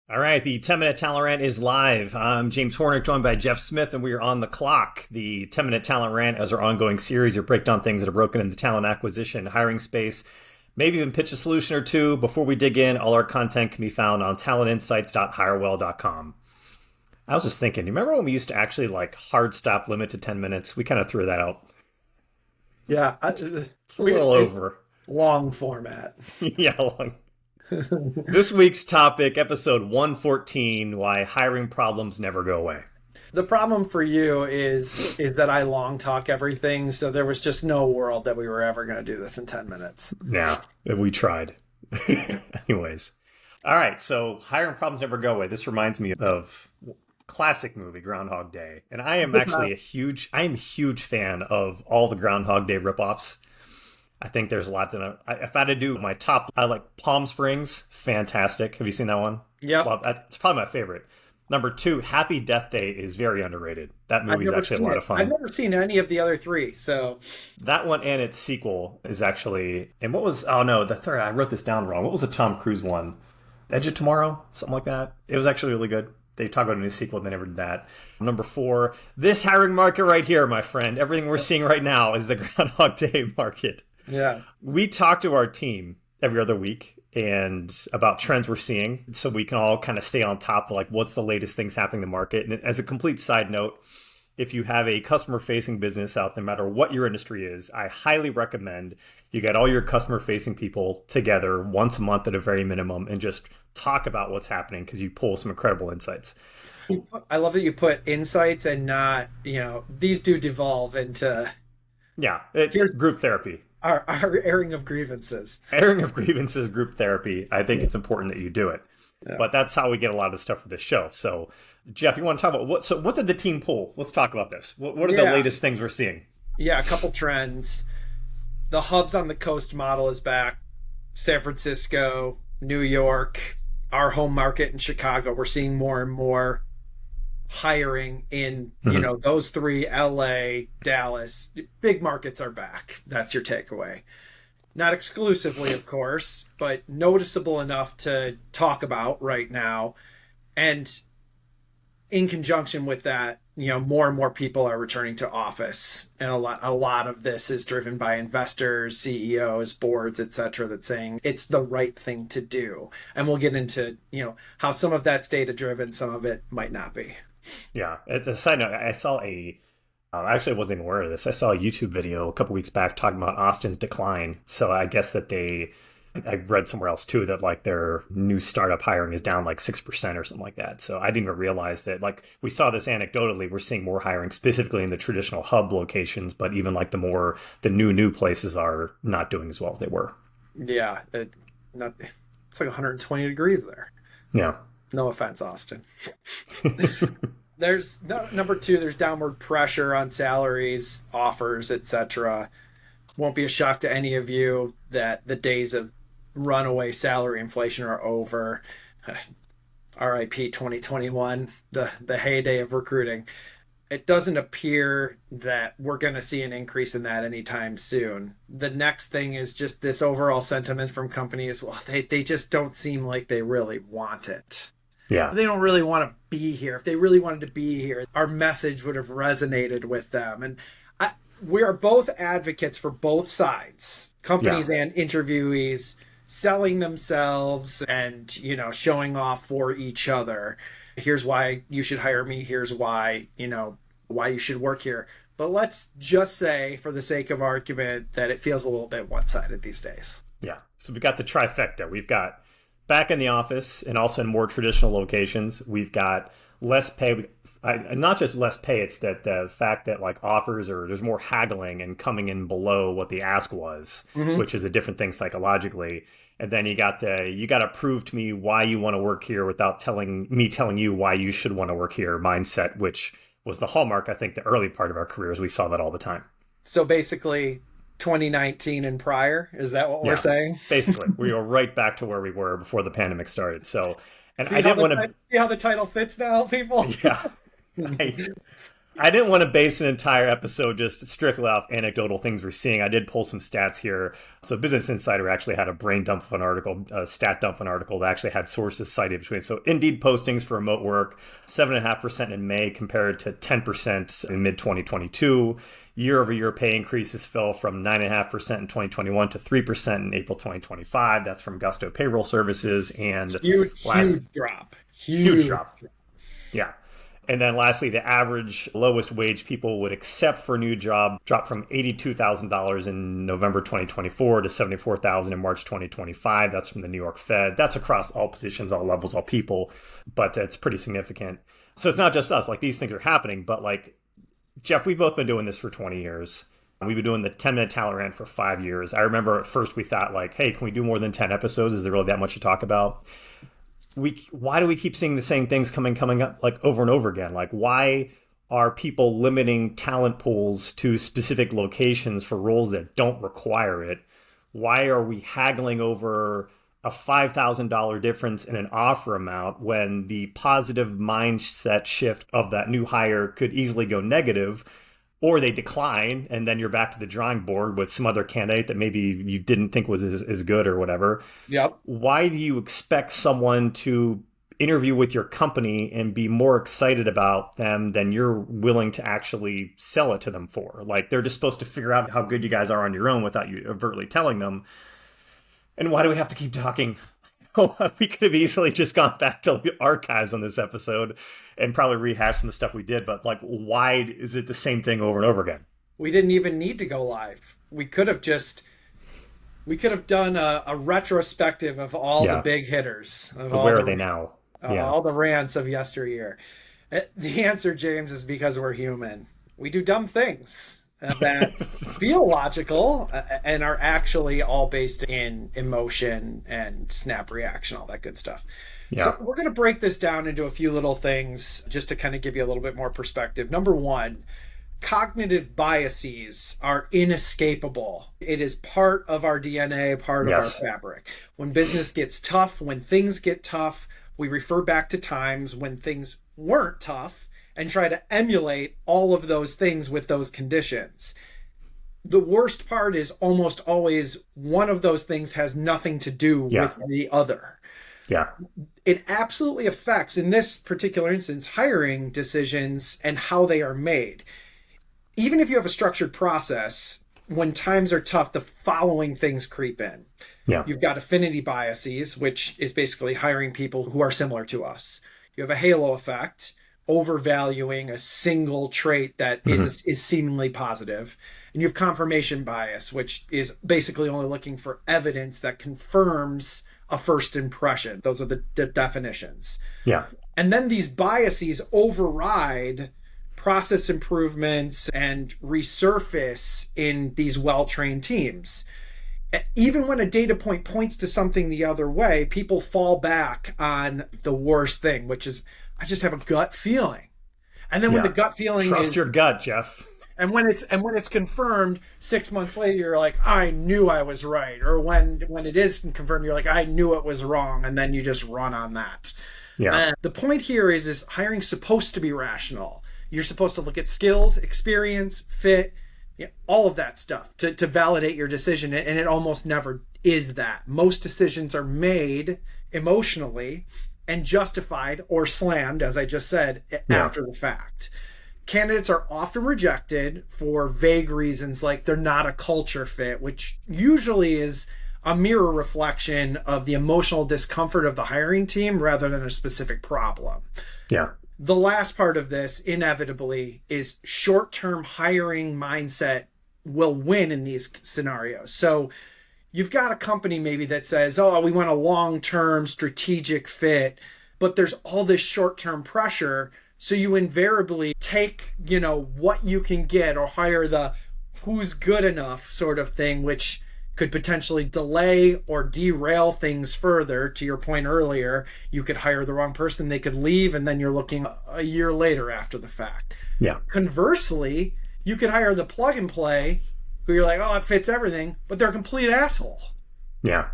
All right, the 10-minute talent rant is live. I'm James Hornick, joined by Jeff Smith, and we are on the clock. The 10-minute talent rant is our ongoing series where we break down things that are broken in the talent acquisition, hiring space, maybe even pitch a solution or two. Before we dig in, all our content can be found on talentinsights.hirewell.com. I was just thinking, you remember when we used to actually like hard stop limit to 10 minutes? We kind of threw that out. Yeah, It's a little over. long format. Yeah, long. This week's topic, episode 114, why hiring problems never go away. The problem for you is that I long talk everything, so there was just no world that we were ever going to do this in 10 minutes. Yeah, we tried. Anyways. All right, so hiring problems never go away. This reminds me of classic movie Groundhog Day. And I am actually a huge fan of all the Groundhog Day ripoffs. I think there's a lot to if I had to do my top, I like Palm Springs, fantastic. Have you seen that one? Yeah. Well, it's probably my favorite. Number two, Happy Death Day is very underrated. That movie is actually a lot of fun. I've never seen any of the other three, so that one and its sequel is actually, and what was, oh no, the third, I wrote this down wrong. What was the Tom Cruise one? Edge of Tomorrow? Something like that. It was actually really good. They talk about a new sequel, they never did that. Number four, this hiring market right here, my friend. Everything we're seeing right now is the Groundhog Day market. yeah. We talk to our team every other week and about trends we're seeing so we can all kind of stay on top of like what's the latest things happening in the market. And as a complete side note, if you have a customer facing business out there, no matter what your industry is, I highly recommend you get all your customer facing people together once a month at a very minimum and just talk about what's happening because you pull some incredible insights. I love that you put insights and not, these do devolve into Yeah, it's group therapy. our airing of grievances. Airing of grievances, group therapy. I think it's important that you do it. Yeah. But that's how we get a lot of stuff for this show. So, Jeff, you want to talk about what did the team pull? Let's talk about this. What are the latest things we're seeing? Yeah, a couple trends. The hubs on the coast model is back. San Francisco, New York, our home market in Chicago. We're seeing more and more hiring in, those three, LA, Dallas. Big markets are back. That's your takeaway. Not exclusively, of course, but noticeable enough to talk about right now. And in conjunction with that, more and more people are returning to office. And a lot of this is driven by investors, CEOs, boards, et cetera, that's saying it's the right thing to do. And we'll get into, how some of that's data driven, some of it might not be. Yeah. It's a side note. I saw actually I wasn't even aware of this. I saw a YouTube video a couple weeks back talking about Austin's decline. So I guess that I read somewhere else too that like their new startup hiring is down like 6% or something like that. So I didn't even realize that, like, we saw this anecdotally. We're seeing more hiring specifically in the traditional hub locations, but even like the new places are not doing as well as they were. Yeah. It's like 120 degrees there. Yeah. No offense, Austin. Number two, there's downward pressure on salaries, offers, etc. Won't be a shock to any of you that the days of runaway salary inflation are over. RIP 2021, the heyday of recruiting. It doesn't appear that we're going to see an increase in that anytime soon. The next thing is just this overall sentiment from companies. Well, they just don't seem like they really want it. Yeah. They don't really want to be here. If they really wanted to be here, our message would have resonated with them. And we are both advocates for both sides, companies and interviewees, selling themselves and, showing off for each other. Here's why you should hire me. Here's why, why you should work here. But let's just say, for the sake of argument, that it feels a little bit one-sided these days. Yeah. So we got the trifecta. We've got back in the office and also in more traditional locations, we've got less pay. Not just less pay, it's that the fact that like offers or there's more haggling and coming in below what the ask was, which is a different thing psychologically. And then you got to prove to me why you want to work here without telling you why you should want to work here mindset, which was the hallmark, I think, the early part of our careers. We saw that all the time. So basically 2019 and prior, is that what we're saying? Basically, we were right back to where we were before the pandemic started. So, and see I didn't want to see how the title fits now, people. Yeah. I didn't want to base an entire episode just strictly off anecdotal things we're seeing. I did pull some stats here. So Business Insider actually had a brain dump of an article, a stat dump of an article that actually had sources cited between. So Indeed postings for remote work, 7.5% in May compared to 10% in mid-2022. Year-over-year pay increases fell from 9.5% in 2021 to 3% in April 2025. That's from Gusto Payroll Services. And huge drop. Huge drop. Yeah. And then lastly, the average lowest wage people would accept for a new job dropped from $82,000 in November 2024 to $74,000 in March 2025. That's from the New York Fed. That's across all positions, all levels, all people, but it's pretty significant. So it's not just us, like these things are happening, but like, Jeff, we've both been doing this for 20 years. We've been doing the 10-minute talent rant for 5 years. I remember at first we thought like, hey, can we do more than 10 episodes? Is there really that much to talk about? Why do we keep seeing the same things coming up like over and over again? Like, why are people limiting talent pools to specific locations for roles that don't require it? Why are we haggling over a $5,000 difference in an offer amount when the positive mindset shift of that new hire could easily go negative? Or they decline, and then you're back to the drawing board with some other candidate that maybe you didn't think was as good or whatever. Yep. Why do you expect someone to interview with your company and be more excited about them than you're willing to actually sell it to them for? Like, they're just supposed to figure out how good you guys are on your own without you overtly telling them. And why do we have to keep talking? We could have easily just gone back to the archives on this episode and probably rehashed some of the stuff we did. But like, why is it the same thing over and over again? We didn't even need to go live. We could have done a retrospective of all the big hitters. But where are they now? All the rants of yesteryear. The answer, James, is because we're human. We do dumb things that feel logical and are actually all based in emotion and snap reaction, all that good stuff. Yeah. So we're going to break this down into a few little things just to kind of give you a little bit more perspective. Number one, cognitive biases are inescapable. It is part of our DNA, part of our fabric. When business gets tough, when things get tough, we refer back to times when things weren't tough and try to emulate all of those things with those conditions. The worst part is almost always one of those things has nothing to do with the other. Yeah. It absolutely affects, in this particular instance, hiring decisions and how they are made. Even if you have a structured process, when times are tough, the following things creep in. Yeah. You've got affinity biases, which is basically hiring people who are similar to us. You have a halo effect, overvaluing a single trait that is seemingly positive. And you have confirmation bias, which is basically only looking for evidence that confirms a first impression. Those are the definitions. Yeah. And then these biases override process improvements and resurface in these well-trained teams. Even when a data point points to something the other way, people fall back on the worst thing, which is, I just have a gut feeling. And then when the gut feeling Trust your gut, Jeff. And when it's confirmed 6 months later, you're like, I knew I was right. Or when it is confirmed, you're like, I knew it was wrong. And then you just run on that. Yeah. The point here is hiring's supposed to be rational. You're supposed to look at skills, experience, fit, all of that stuff to validate your decision. And it almost never is that. Most decisions are made emotionally and justified or slammed, as I just said, after the fact. Candidates are often rejected for vague reasons like they're not a culture fit, which usually is a mirror reflection of the emotional discomfort of the hiring team rather than a specific problem. Yeah. The last part of this, inevitably, is short-term hiring mindset will win in these scenarios. So you've got a company maybe that says, oh, we want a long-term strategic fit, but there's all this short-term pressure. So you invariably take, what you can get or hire the who's good enough sort of thing, which could potentially delay or derail things further. To your point earlier, you could hire the wrong person, they could leave, and then you're looking a year later after the fact. Yeah. Conversely, you could hire the plug and play who you're like, oh, it fits everything, but they're a complete asshole. Yeah.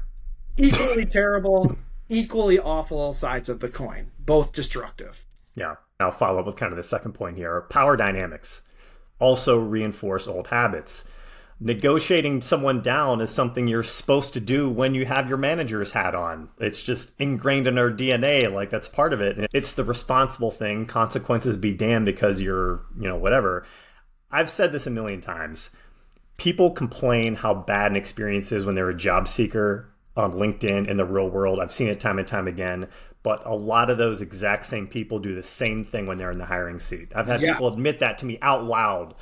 Equally terrible, equally awful sides of the coin, both destructive. Yeah. I'll follow up with kind of the second point here. Power dynamics also reinforce old habits. Negotiating someone down is something you're supposed to do when you have your manager's hat on. It's just ingrained in our DNA. Like, that's part of it. It's the responsible thing. Consequences be damned because you're, whatever. I've said this a million times. People complain how bad an experience is when they're a job seeker on LinkedIn in the real world. I've seen it time and time again. But a lot of those exact same people do the same thing when they're in the hiring seat. I've had people admit that to me out loud.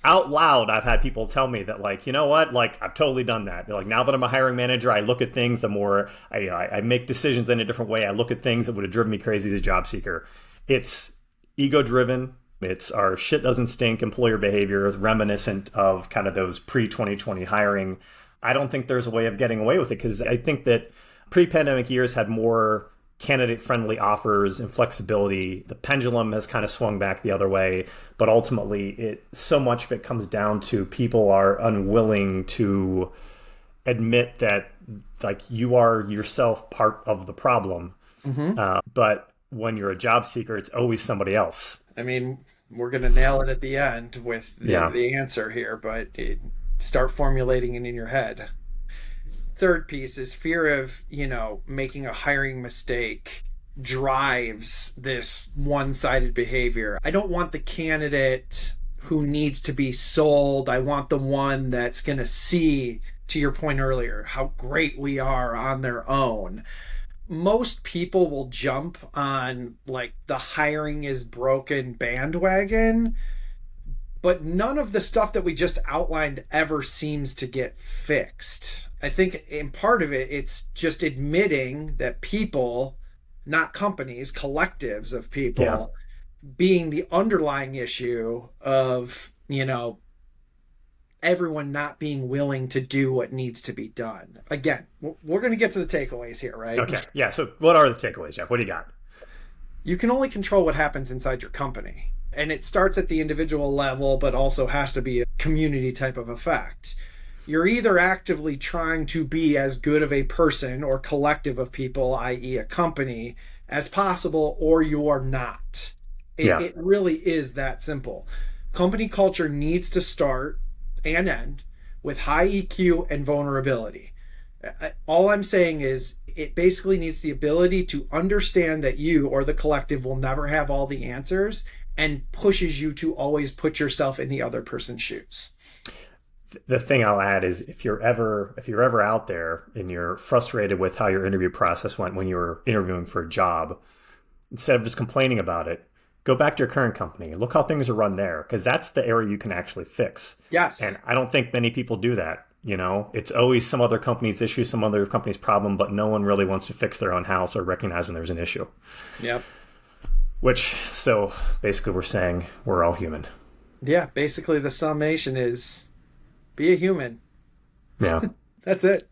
Out loud, I've had people tell me that, like, you know what? Like, I've totally done that. They're like, now that I'm a hiring manager, I look at things I make decisions in a different way. I look at things that would have driven me crazy as a job seeker. It's ego-driven. It's our shit doesn't stink employer behavior, reminiscent of kind of those pre-2020 hiring. I don't think there's a way of getting away with it, because I think that pre-pandemic years had more candidate-friendly offers and flexibility. The pendulum has kind of swung back the other way, but ultimately, so much of it comes down to people are unwilling to admit that, like, you are yourself part of the problem. But when you're a job seeker, it's always somebody else. I mean, we're going to nail it at the end with the answer here, but start formulating it in your head. Third piece is fear of, making a hiring mistake drives this one-sided behavior. I don't want the candidate who needs to be sold. I want the one that's going to see, to your point earlier, how great we are on their own. Most people will jump on, like, the hiring is broken bandwagon, but none of the stuff that we just outlined ever seems to get fixed. I think in part of it, it's just admitting that people, not companies, collectives of people, being the underlying issue of, everyone not being willing to do what needs to be done. Again, we're going to get to the takeaways here, right? Okay. Yeah. So what are the takeaways, Jeff? What do you got? You can only control what happens inside your company. And it starts at the individual level, but also has to be a community type of effect. You're either actively trying to be as good of a person or collective of people, i.e. a company, as possible, or you are not. It really is that simple. Company culture needs to start and end with high EQ and vulnerability. All I'm saying is it basically needs the ability to understand that you or the collective will never have all the answers, and pushes you to always put yourself in the other person's shoes. The thing I'll add is if you're ever out there and you're frustrated with how your interview process went when you were interviewing for a job, instead of just complaining about it, go back to your current company. Look how things are run there, because that's the area you can actually fix. Yes. And I don't think many people do that. It's always some other company's issue, some other company's problem, but no one really wants to fix their own house or recognize when there's an issue. Yep. So basically we're saying we're all human. Yeah, basically the summation is be a human. Yeah. That's it.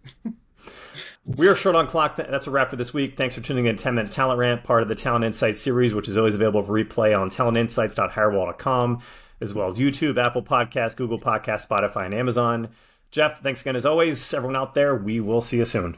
We are short on clock. That's a wrap for this week. Thanks for tuning in to 10 Minute Talent Rant, part of the Talent Insights series, which is always available for replay on talentinsights.hirewall.com, as well as YouTube, Apple Podcasts, Google Podcasts, Spotify, and Amazon. Jeff, thanks again as always. Everyone out there, we will see you soon.